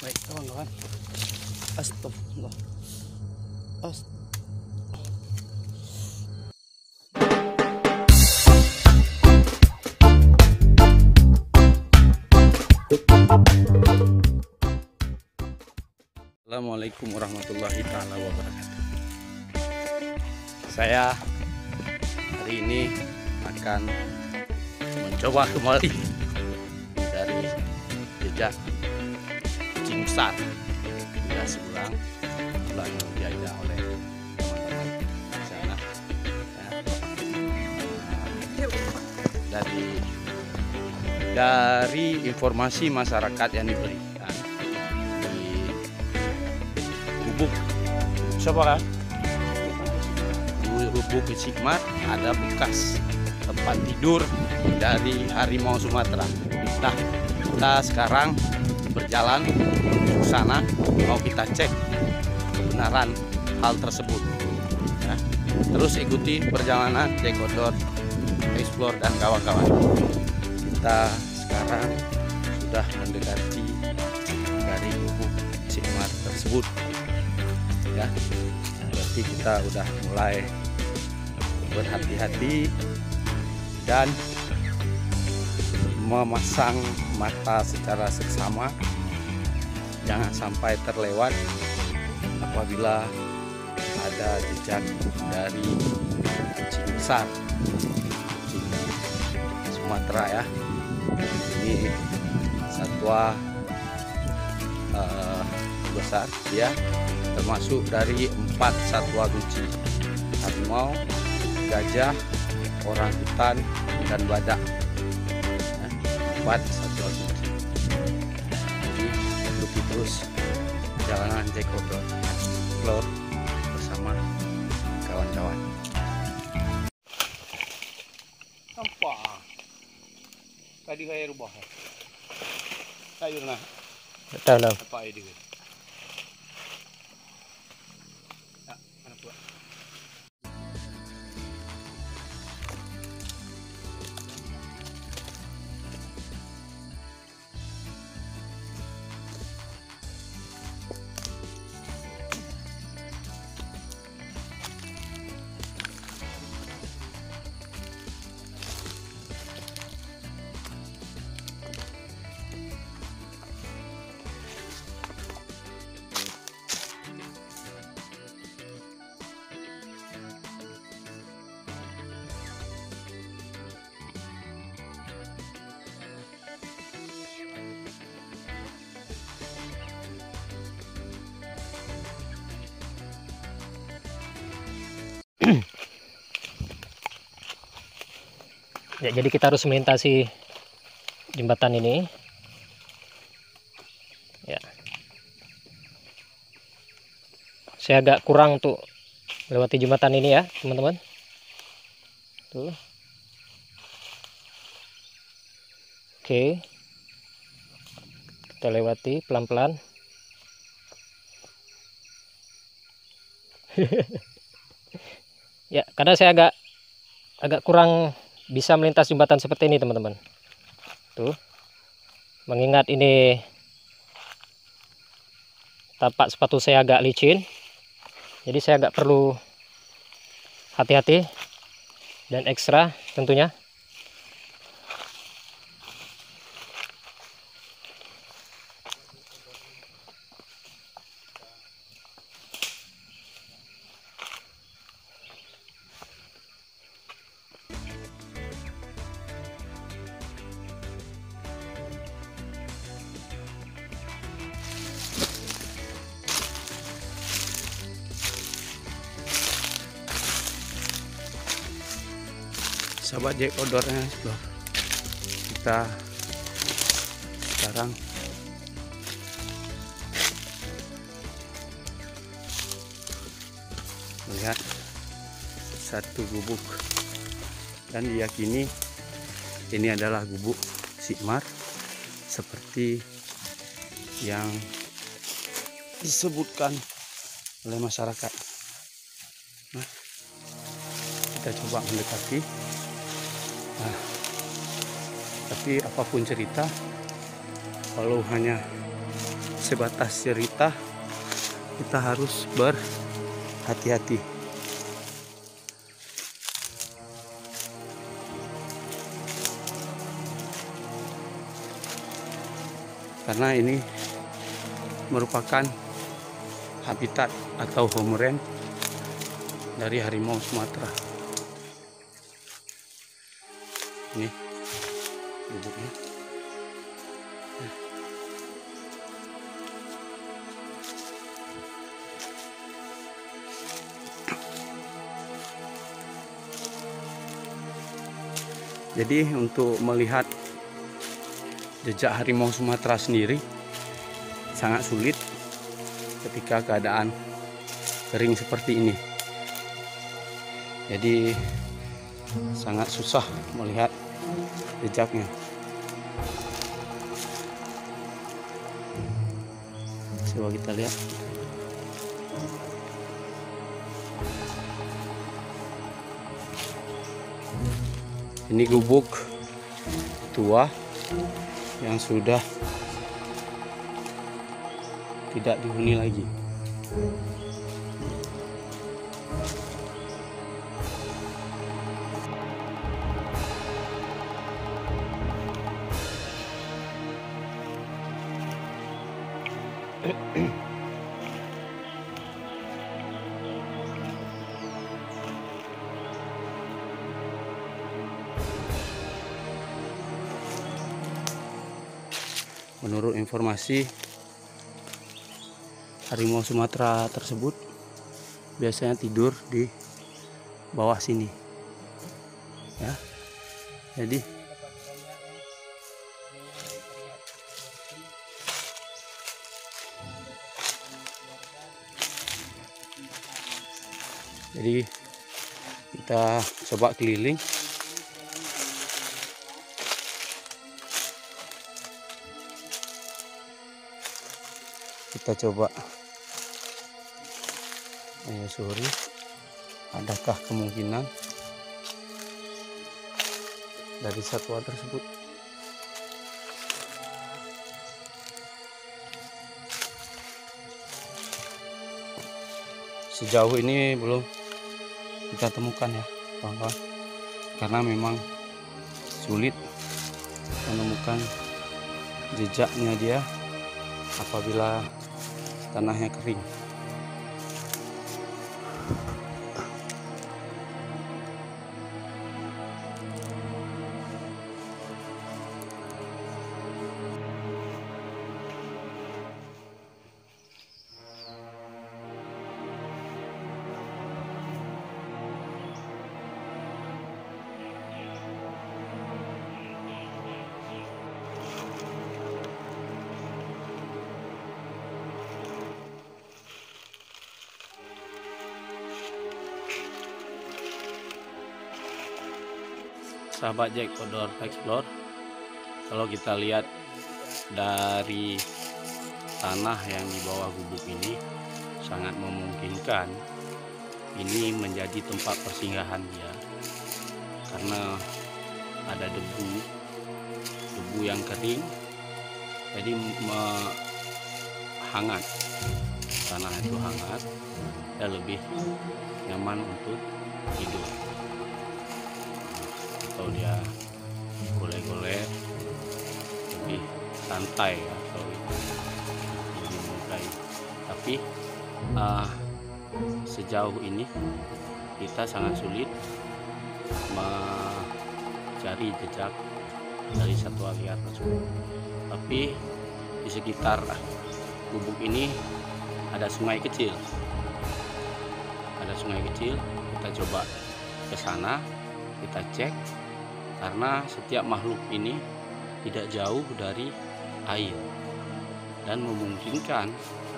Baik kawan-kawan, astagfirullah. Assalamualaikum warahmatullahi taala wabarakatuh. Saya hari ini akan mencoba kembali dari jejak kucing besar. Sudah sebulan diajak oleh teman-teman di sana. Ya. Dari informasi masyarakat yang diberikan di Gubuk, siapa kan? Gubuk Sikmat ada bekas tempat tidur dari harimau Sumatera. Nah, kita sekarang berjalan ke sana, mau kita cek kebenaran hal tersebut. Ya. Terus ikuti perjalanan Jack Outdoor Explore dan kawan-kawan. Kita sekarang sudah mendekati dari Gubuk Sikmat tersebut. Ya, berarti kita udah mulai berhati-hati dan memasang mata secara seksama, jangan sampai terlewat apabila ada jejak dari kucing besar, kucing Sumatera ya. Ini satwa besar ya, termasuk dari 4 satwa kunci: harimau, gajah, orangutan, dan badak. 4 satwa kunci. Jadi ikuti terus perjalanan Jack Outdoor Explore bersama kawan-kawan. Nampak tadi kayak rubah. Kayu nah. Tahu. Apa ini? Ya, jadi kita harus melintasi jembatan ini. Ya. Saya agak kurang untuk melewati jembatan ini ya, teman-teman. Tuh. Oke. Kita lewati pelan-pelan. Ya, karena saya agak kurang bisa melintas jembatan seperti ini, teman-teman. Tuh. Mengingat ini tapak sepatu saya agak licin. Jadi saya agak perlu hati-hati dan ekstra tentunya. Sahabat Jack Outdoor Explore, kita sekarang melihat satu gubuk dan diyakini ini adalah Gubuk Sikmat seperti yang disebutkan oleh masyarakat. Nah, kita coba mendekati. Nah, tapi apapun cerita, kalau hanya sebatas cerita, kita harus berhati-hati. Karena ini merupakan habitat atau home range dari harimau Sumatera. Ini gubuknya. Jadi untuk melihat jejak harimau Sumatera sendiri sangat sulit ketika keadaan kering seperti ini. Jadi sangat susah melihat jejaknya. Coba kita lihat. Ini gubuk tua yang sudah tidak dihuni lagi. Menurut informasi, harimau Sumatera tersebut biasanya tidur di bawah sini, ya. Jadi kita coba keliling. Kita coba menyusuri, adakah kemungkinan dari satwa tersebut. Sejauh ini belum kita temukan ya kawan-kawan, karena memang sulit menemukan jejaknya dia apabila tanahnya kering. Sahabat Jack Outdoor Explore, kalau kita lihat dari tanah yang di bawah gubuk ini, sangat memungkinkan ini menjadi tempat persinggahan dia, karena ada debu yang kering, jadi hangat, tanah itu hangat dan lebih nyaman untuk tidur, atau dia golek-golek lebih santai atau lebih menyukai. Tapi sejauh ini kita sangat sulit mencari jejak dari satwa liar tersebut. Tapi di sekitar gubuk ini ada sungai kecil. Kita coba ke sana, kita cek, karena setiap makhluk ini tidak jauh dari air dan memungkinkan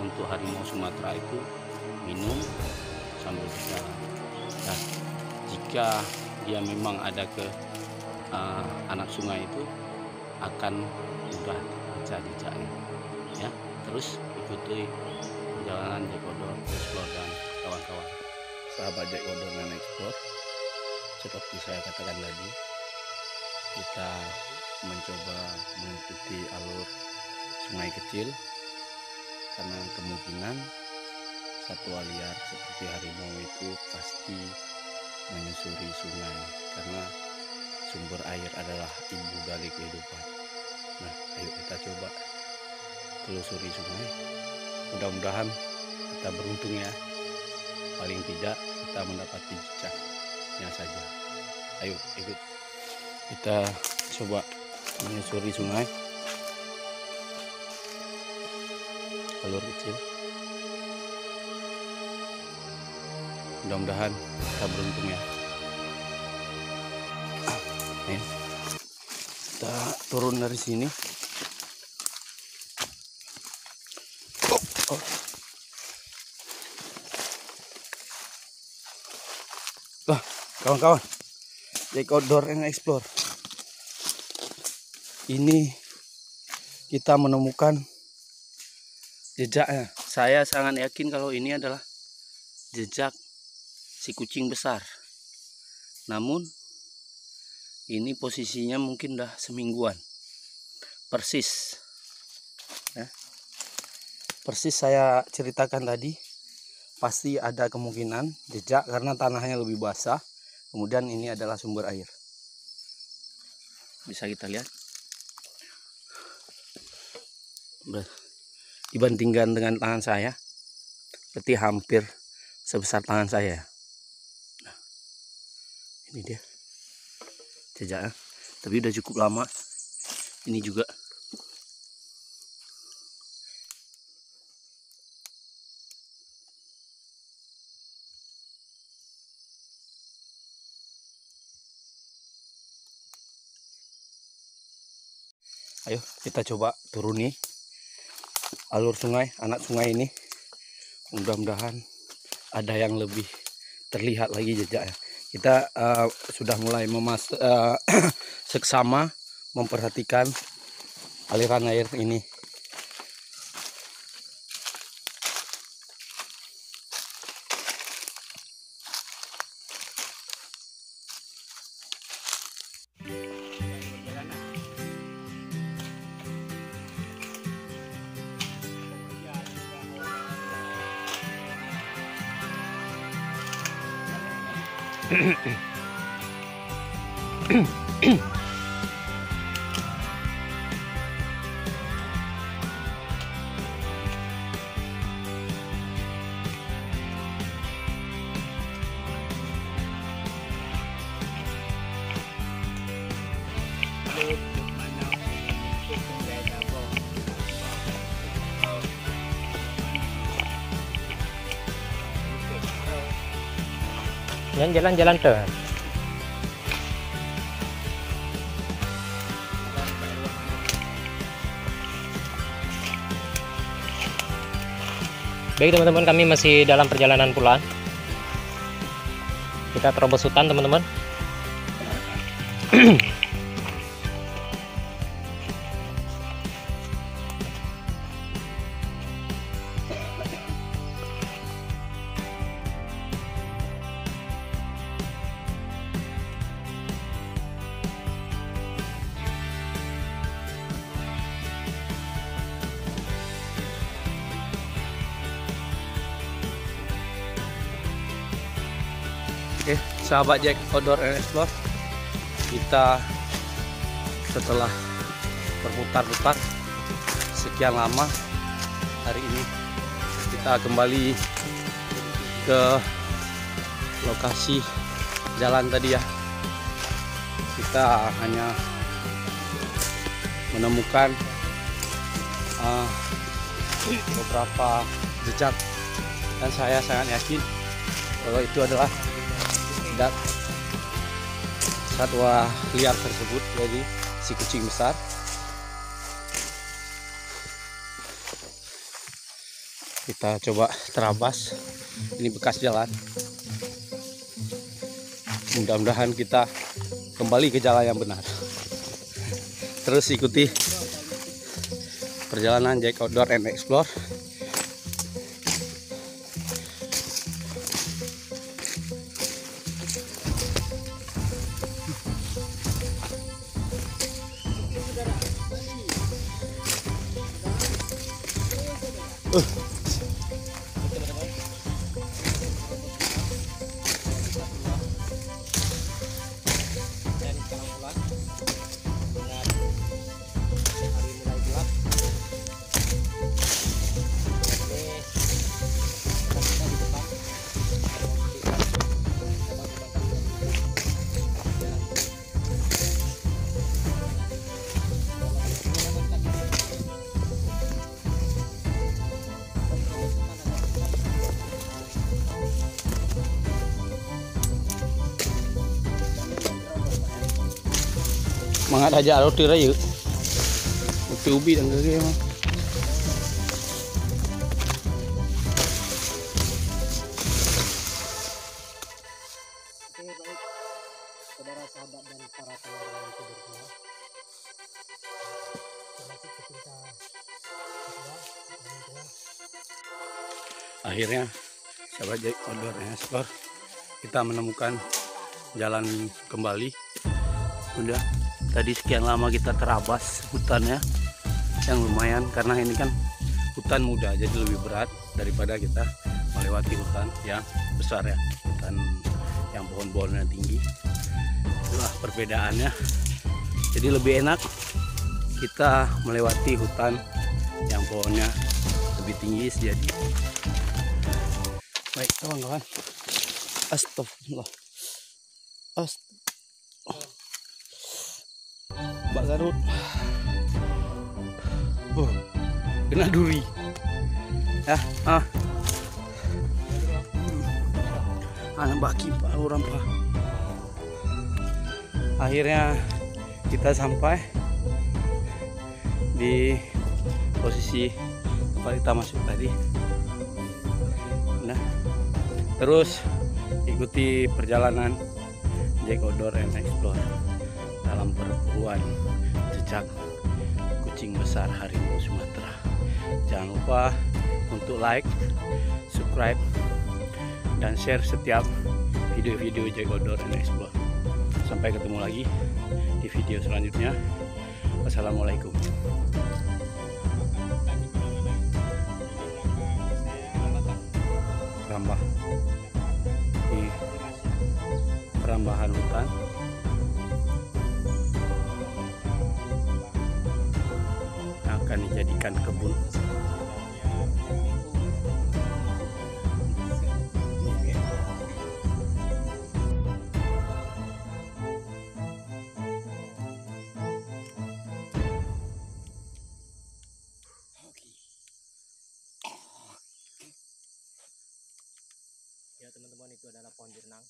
untuk harimau Sumatera itu minum sambil berjalan. Dan jika dia memang ada ke anak sungai itu, akan mudah baca jejaknya, ya. Terus ikuti perjalanan Jack Outdoor Explore dan kawan-kawan. Sahabat Jack Outdoor dan Explore, seperti saya katakan tadi, kita mencoba mengikuti alur sungai kecil karena kemungkinan satwa liar seperti harimau itu pasti menyusuri sungai, karena sumber air adalah ibu dari kehidupan. Nah, ayo kita coba telusuri sungai. Mudah-mudahan kita beruntung ya. Paling tidak kita mendapati jejaknya saja. Ayo ikut kita coba menyusuri sungai. Alur kecil. Mudah-mudahan kita beruntung ya. Nih, kita turun dari sini. Wah, kawan-kawan, Jack Outdoor and Explore. Ini kita menemukan jejaknya. Saya sangat yakin kalau ini adalah jejak si kucing besar. Namun ini posisinya mungkin udah semingguan. Persis. Ya. Persis saya ceritakan tadi. Pasti ada kemungkinan jejak karena tanahnya lebih basah. Kemudian ini adalah sumber air. Bisa kita lihat. Dibandingkan dengan tangan saya, berarti hampir sebesar tangan saya. Nah, ini dia jejaknya. Tapi udah cukup lama. Ini juga. Ayo kita coba turuni alur sungai, anak sungai ini. Mudah-mudahan ada yang lebih terlihat lagi jejaknya. Kita sudah mulai seksama memperhatikan aliran air ini. Yang jalan-jalan tuh. Baik teman-teman, kami masih dalam perjalanan pulang. Kita terobos hutan teman-teman. Oke, sahabat Jack Outdoor and Explore, kita setelah berputar-putar sekian lama, hari ini kita kembali ke lokasi jalan tadi ya. Kita hanya menemukan beberapa jejak, dan saya sangat yakin kalau itu adalah satwa liar tersebut, jadi si kucing besar. Kita coba terabas, ini bekas jalan. Mudah-mudahan kita kembali ke jalan yang benar. Terus ikuti perjalanan Jack Outdoor and Explore. teman-teman. Dan sekarang pulang dengan hari mulai gelap. Ini kita di depan. Mangat aja roti raya. Roti ubi dan gede mah. Oke, baik. Saudara sahabat dan para teman-teman YouTuber semua. Termasuk pecinta satwa, lingkungan. Akhirnya sahabat Jack Outdoor Explore, kita menemukan jalan kembali. Udah tadi sekian lama kita terabas hutannya yang lumayan, karena ini kan hutan muda jadi lebih berat daripada kita melewati hutan yang besar ya, hutan yang pohon-pohonnya tinggi. Itulah perbedaannya. Jadi lebih enak kita melewati hutan yang pohonnya lebih tinggi jadi. Baik kawan-kawan, astagfirullah, Mbak Garut, kena duri ya. Anak baki pak orang pak. Akhirnya kita sampai di posisi tempat kita masuk tadi. Nah, terus ikuti perjalanan Jack Outdoor and Explore dalam perburuan jejak kucing besar harimau Sumatera. Jangan lupa untuk like, subscribe, dan share setiap video-video Jack Outdoor and Explore. Sampai ketemu lagi di video selanjutnya. Wassalamualaikum. Rambah di perambahan hutan. Akan dijadikan kebun. Ya teman-teman, itu adalah pohon jenang.